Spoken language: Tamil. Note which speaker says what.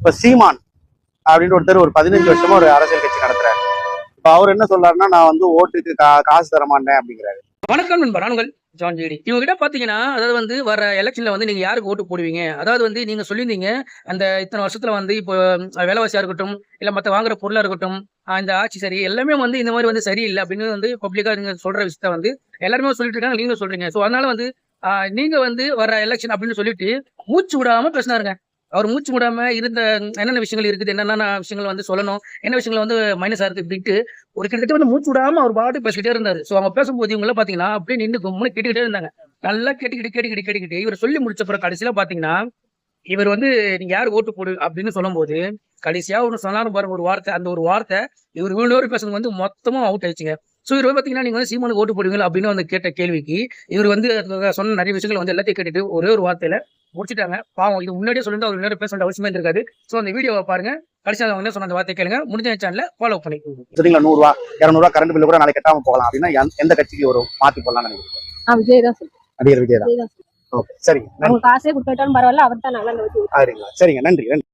Speaker 1: இப்ப சீமான் அப்படின்னு ஒருத்தர் ஒரு 15 வருஷமா ஒரு அரசியல் கட்சி நடத்துறாரு. இப்ப அவர் என்ன சொல்றாருன்னா, நான் வந்து ஓட்டுக்கு காசு தர மாட்டேன் அப்படிங்கிறாரு.
Speaker 2: வணக்கம் நண்பர், நானுங்கள் ஜான் ஜேடி. இவங்க கிட்ட பாத்தீங்கன்னா, அதாவது வந்து வர எலெக்ஷன்ல வந்து நீங்க யாருக்கு ஓட்டு போடுவீங்க? அதாவது வந்து நீங்க சொல்லியிருந்தீங்க, அந்த இத்தனை வருஷத்துல வந்து இப்போ விலைவாசியா இருக்கட்டும், இல்ல மத்த வாங்குற பொருளா இருக்கட்டும், இந்த ஆட்சி சரி எல்லாமே வந்து இந்த மாதிரி வந்து சரியில்லை அப்படின்னு வந்து பப்ளிக்கா நீங்க சொல்ற விஷயத்த வந்து எல்லாருமே சொல்லிட்டு இருக்காங்க, நீங்க சொல்றீங்க. சோ அதனால வந்து நீங்க வந்து வர எலெக்ஷன் அப்படின்னு சொல்லிட்டு மூச்சு விடாம பேசினாருங்க. அவர் மூச்சு விடாம இருந்த என்னென்ன விஷயங்கள் இருக்குது, என்னென்ன விஷயங்கள் வந்து சொல்லணும், என்ன விஷயங்கள் வந்து மைனஸா இருக்கு இப்படின்ட்டு ஒரு கிட்டத்தட்ட வந்து மூச்சு விடாம அவர் பாட்டு பேசிக்கிட்டே இருந்தாரு. சோ அவங்க பேசும்போது இவங்க எல்லாம் பாத்தீங்கன்னா அப்படியே நின்று கும்முன்னு கேட்டுக்கிட்டே இருந்தாங்க. நல்லா கேட்டுக்கிட்டு இவர் சொல்லி முடிச்ச பிறகு கடைசியில பாத்தீங்கன்னா இவர் வந்து நீங்க யாரு ஓட்டு போடு அப்படின்னு சொல்லும்போது கடைசியா ஒண்ணு சொன்னாலும் பாருங்க ஒரு வார்த்தை, அந்த ஒரு வார்த்தை இவர் இவ்வளவு பேசுறது வந்து மொத்தமா அவுட் ஆயிடுச்சுங்க. சோ இவர் பாத்தீங்கன்னா நீங்க வந்து சீமானுக்கு ஓட்டு போடுவீங்களா அப்படின்னு வந்து கேட்ட கேள்விக்கு இவர் வந்து சொன்ன நிறைய விஷயங்கள் வந்து எல்லாத்தையும் கேட்டுட்டு ஒரே ஒரு வார்த்தையில முடிச்சுட்டாங்க. பாவம், இது முன்னாடியே சொல்லிட்டு அவர் முன்னாடி பேச வேண்டிய அவசியமே இருக்காது. சோ அந்த வீடியோவை பாருங்க, கடைசியா அவங்க என்ன சொன்ன அந்த வார்த்தை கேளுங்க. முடிஞ்ச சேனலை ஃபாலோ பண்ணிக்கோங்க.
Speaker 1: சரிங்களா, 100 ரூபா 200 ரூபா கரண்ட் பில்லு கூட நாளைக்கு கட்டாம போகலாம் அப்படின்னா எந்த கட்சிக்கு ஒரு மாத்தி போடலாம்னு நினைக்கிறீங்க?
Speaker 3: விஜய் தான் சொல்றேன்.
Speaker 1: நடிகர் விஜய் தான். ஓகே, சரிங்க,
Speaker 3: அவங்க காசே கொடுத்துட்டாலும் பரவாயில்ல, அவர் தான் நல்லா
Speaker 1: சரிங்க, நன்றி.